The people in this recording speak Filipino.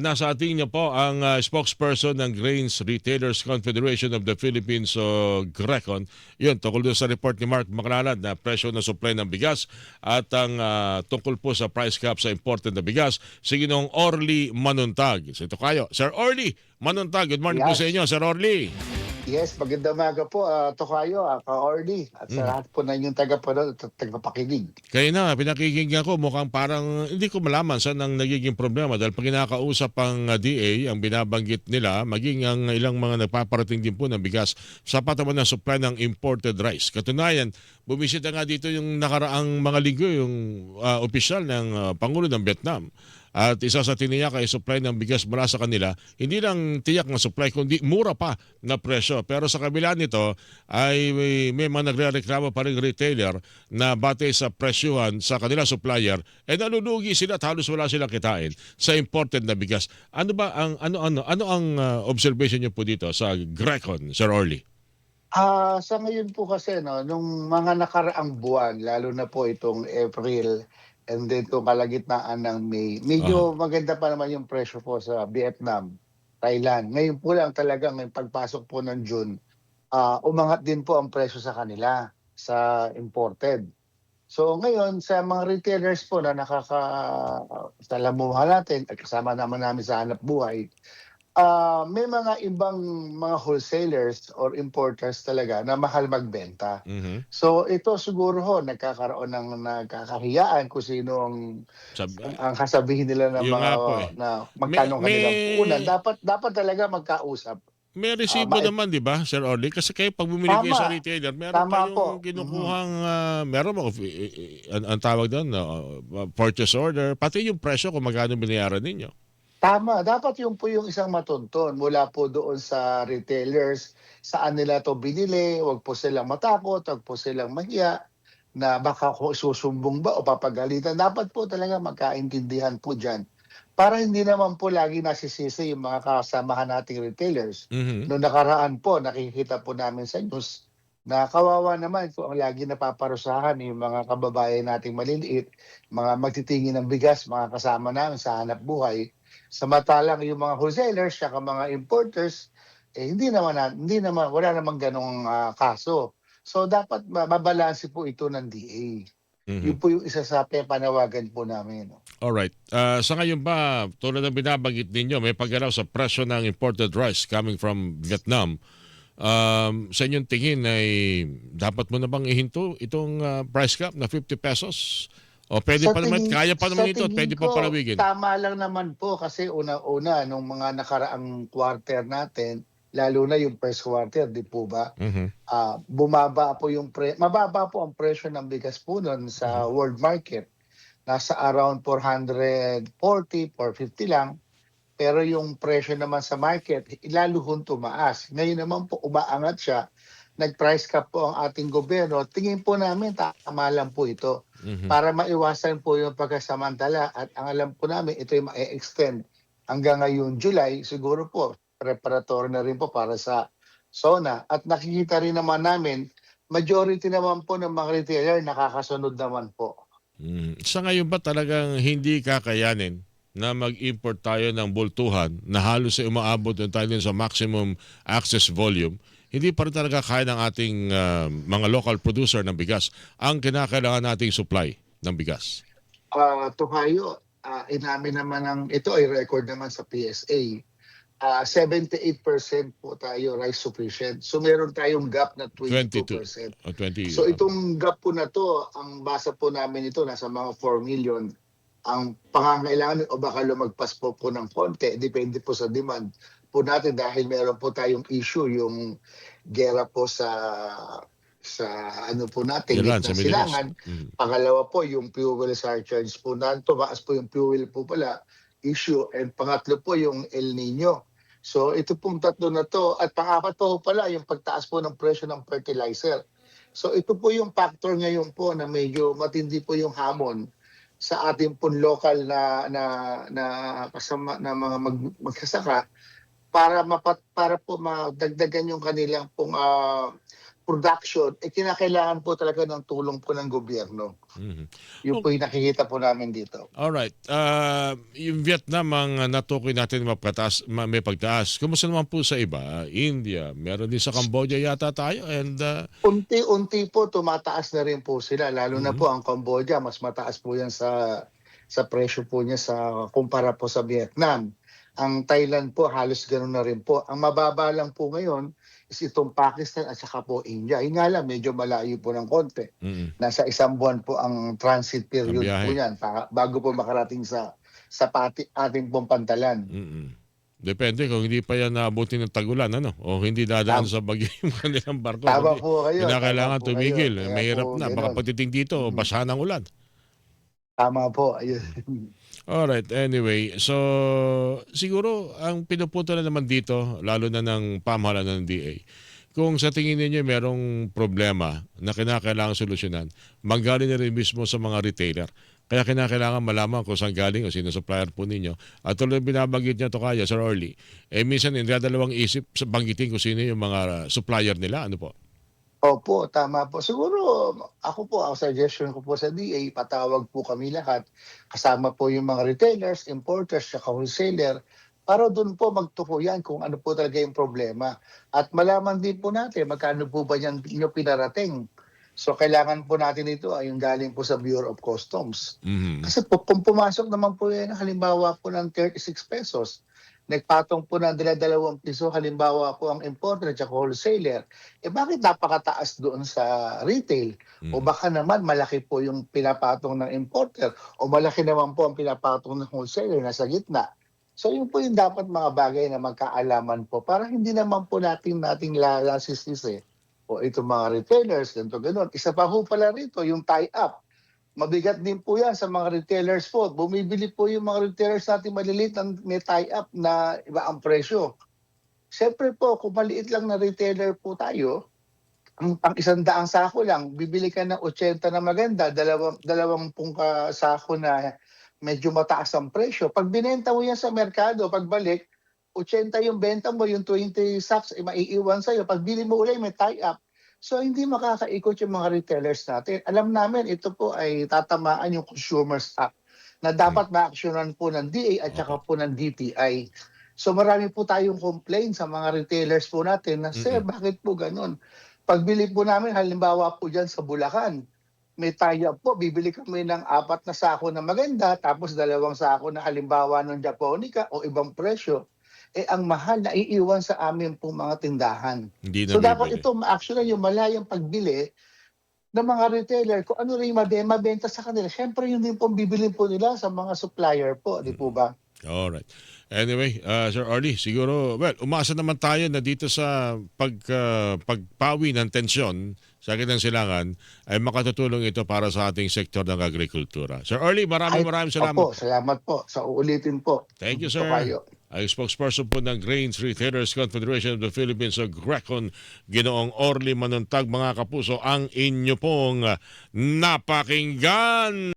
Nasa ating niyo po ang spokesperson ng Grains Retailers Confederation of the Philippines o GRECON. Yun, tungkol doon sa report ni Mark Maclalad na presyo ng supply ng bigas at ang tungkol po sa price cap sa imported na bigas. Si Ginoong Orly Manuntag. So ito kayo. Sir Orly Manuntag, good morning po sa Yes. inyo, Sir Orly. Yes, magandang umaga po, Tokayo, Ka-Orly, at sa lahat po na inyong tagapanood at tagapakinig. Kaya na, pinakikinggan ko, mukhang parang hindi ko malaman saan ang nagiging problema dahil pag kinakausap ang DA, ang binabanggit nila, maging ang ilang mga nagpaparating din po ng bigas, sapat naman ng supply ng imported rice. Katunayan, bumisita nga dito yung nakaraang mga linggo, yung opisyal ng Pangulo ng Vietnam. At isa sa tiniyak ay supply ng bigas mula sa kanila, hindi lang tiyak na supply kundi mura pa na presyo. Pero sa kabila nito ay may mga nagre-reklamo pa rin retailer na batay sa presyuhan sa kanila supplier ay nalulugi sila at halos wala silang kitain sa imported na bigas. Ano ba ang observation niyo po dito sa GRECON, Sir Orly? Sa ngayon po kasi, no, nung mga nakaraang buwan, lalo na po itong April and then itong kalagitnaan ng May, Aha. medyo maganda pa naman yung presyo po sa Vietnam, Thailand. Ngayon po lang talagang yung pagpasok po ng June, umangat din po ang presyo sa kanila, sa imported. So ngayon sa mga retailers po na nakakasalamuha natin at kasama naman namin sa hanap buhay, may mga ibang mga wholesalers or importers talaga na mahal magbenta. Mhm. So ito siguro ho nagkakaroon ng nagkakahiyaan kung sino Sab ang sasabihin nila ng Yun mga nga po eh. na May magkano ang may kanilang puhunan. Dapat talaga magkausap. May Ah, resibo mai naman, 'di ba, Sir Orly? Kasi kayo pag bumili kayo sa Tama, retailer, meron tama kayong po. Mhm. kinukuhang meron mo ang tawag doon, purchase order, pati yung presyo kung magkano binayaran ninyo. Tama, dapat yun po yung isang matuntun mula po doon sa retailers, saan nila 'to binili, 'wag po silang matakot, 'wag po silang mahiya na baka kung isusumbong ba o papagalitan. Dapat po talaga magkaintindihan po diyan, para hindi naman po lagi nasisisi yung mga kasamahan nating retailers. Mhm. Noong nakaraan po nakikita po namin sa news na kawawa naman kung ang lagi napaparusahan yung mga kababayan nating maliliit, mga magtitingin ng bigas, mga kasama namin sa hanapbuhay. Samantalang yung mga wholesalers tsaka mga importers, hindi naman wala namang gano'ng, kaso. So dapat mababalanse po ito ng DA. Yun Mhm. po yung isa sa panawagan po namin. Alright. Sa ngayon ba, tulad ng binabanggit ninyo, may paggalaw sa presyo ng imported rice coming from Vietnam. Sa inyong tingin ay dapat mo na bang ihinto itong price cap na 50 pesos? O pwede pa naman, kaya pa Sa naman ito at tingin pwede pa ko palawigin? tama lang naman po kasi una-una nung mga nakaraang quarter natin, lalo na yung first quarter, 'di po ba? Mhm. Bumaba po mababa po ang presyo ng bigas po nun Mhm. sa world market. Nasa around 440, 450 lang. Pero yung presyo naman sa market, lalo hong tumaas. Ngayon naman po umaangat siya, nag-price cap po ang ating gobyerno. Tingin po namin tama lang po ito Mhm. para maiwasan po yung pagkasamantala at ang alam po namin ito yung ma-extend hanggang ngayong July. Siguro po preparatory na rin po para sa SONA at nakikita rin naman namin majority naman po ng mga retailer nakakasunod naman po. Sa ngayon ba talagang hindi kakayanin na mag-import tayo ng bultuhan na halos ay umaabot na tayo din sa maximum access volume? Hindi pa rin talaga kaya ng ating mga local producer ng bigas ang kinakailangan nating supply ng bigas. Tokayo, inamin naman ito ay record naman sa PSA. 78% po tayo rice sufficient. So meron tayong gap na 22 22%. o 20. So itong gap po na 'to, ang basa po namin ito nasa mga 4 million. Ang pangangailangan o baka lumagpas po ng konti, depende po sa demand po natin dahil meron po tayong issue, yung giyera po sa ano po natin, Iran sa gitnang Middle East. silangan. Pangalawa po yung fuel surcharge po natin, tumaas po yung fuel po pala issue, and pangatlo po yung El Nino. So ito pong tatlo na 'to at pang-apat po pala yung pagtaas po ng presyo ng fertilizer. So ito po yung factor ngayon po na medyo matindi po yung hamon sa ating pong lokal na kasama na mga magsasaka para po madagdagan yung kanilang pong production, kinakailangan po talaga ng tulong po ng gobyerno. Mhm. Yun Oh, po yung nakikita po namin dito. alright. Yung Vietnam ang natukoy natin may pagtaas. Kumusta naman po sa iba? India, meron din sa Cambodia yata tayo and Unti-unti po tumataas na rin po sila, lalo na mhm, po ang Cambodia, mas mataas po yan sa presyo po niya kumpara po sa Vietnam. Ang Thailand po halos gano'n na rin po. Ang mababa lang po ngayon is itong Pakistan at saka po India. Yun nga lang, medyo malayo po ng konti. mm, Nasa 1 buwan po ang transit ang period po biyahe. niyan bago po makarating sa ating pong pantalan. Mm. Depende kung hindi pa yan naabuti ng tag-ulan ano o hindi dadaan Tam sa bagyo yung kanilang barko Tama kundi tama kinakailangan po kayo. tumigil. Kaya po Mahirap na baka gano'n. pagdating dito Mm, basahan ng ulan. tama po, ayun. Alright, anyway. So, siguro ang pinupunto na naman dito, lalo na ng pamahalaan ng DA, kung sa tingin ninyo merong problema na kinakailangan solusyonan, manggaling na rin mismo sa mga retailer. Kaya kinakailangan malaman kung saan galing o sino supplier po ninyo. At tuloy binabanggit niya to kaya, Sir Orly. Minsan hindi dalawang isip sa banggitin kung sino yung mga supplier nila. Ano po? Opo, tama po. Siguro ako po, ang suggestion ko po sa DA, patawag po kami lahat, kasama po yung mga retailers, importers, saka wholesaler, para do'n po magtukuyan kung ano po talaga yung problema. At malaman din po natin magkano po ba yan yung pinarating. So kailangan po natin ito ay yung galing po sa Bureau of Customs. Mhm. Kasi po kung pumasok naman po yan halimbawa po ng 36 pesos, nagpatong po ng ₱2 halimbawa po ang importer at saka wholesaler, bakit napakataas doon sa retail? O Mhm. baka naman malaki po yung pinapatong ng importer o malaki naman po ang pinapatong ng wholesaler, nasa gitna. So yun po yung dapat mga bagay na magkaalaman po para hindi naman po nating lalasisisi o itong mga retailers, ganito gano'n. Isa pa po pala rito yung tie-up. Mabigat din po 'yan sa mga retailers po. Bumibili po yung mga retailers natin maliliit ng may tie-up na iba ang presyo. Siyempre po kung maliit lang na retailer po tayo, ang 100 sako lang, bibili ka ng 80 na maganda, 20 sako na medyo mataas ang presyo. 'Pag binenta mo 'yan sa merkado, pagbalik, 80 yung benta mo, yung 20 sacks maiiwan sa'yo. Pagbili mo uli may tie-up. So hindi makakaikot yung mga retailers natin. Alam namin ito po ay tatamaan yung Consumers Act na Mhm. dapat maaksyonan po ng DA at Opo. saka po ng DTI. So marami po tayong complaint sa mga retailers po natin na, "Sir, Mm. bakit po gano'n?" Pagbili po namin halimbawa po diyan sa Bulacan, may tie-up po, bibili kami ng 4 na sako na maganda tapos 2 sako na halimbawa ng Japonica o ibang presyo. Ang mahal naiiwan sa amin pong mga tindahan. Hindi na So dapat bibili. ito ma-aksiyunan yung malayang pagbili ng mga retailer kung ano rin mabenta sa kanila. Siyempre yun din pong bibilhin po nila sa mga supplier po, 'di po Mm. ba? Alright. Anyway, Sir Arlie, siguro, well, umasa naman tayo na dito sa pagpawi ng tensyon sa akin ng silangan ay makatutulong ito para sa ating sektor ng agrikultura. Sir Arlie, Ay, maraming salamat opo, po. salamat po. Sa uulitin po. Thank you, sir. Tokayo. Ay spokesperson po ng Grains Retailers Confederation of the Philippines o GRECON, Ginoong Orly Manuntag, mga kapuso, ang inyo pong napakinggan.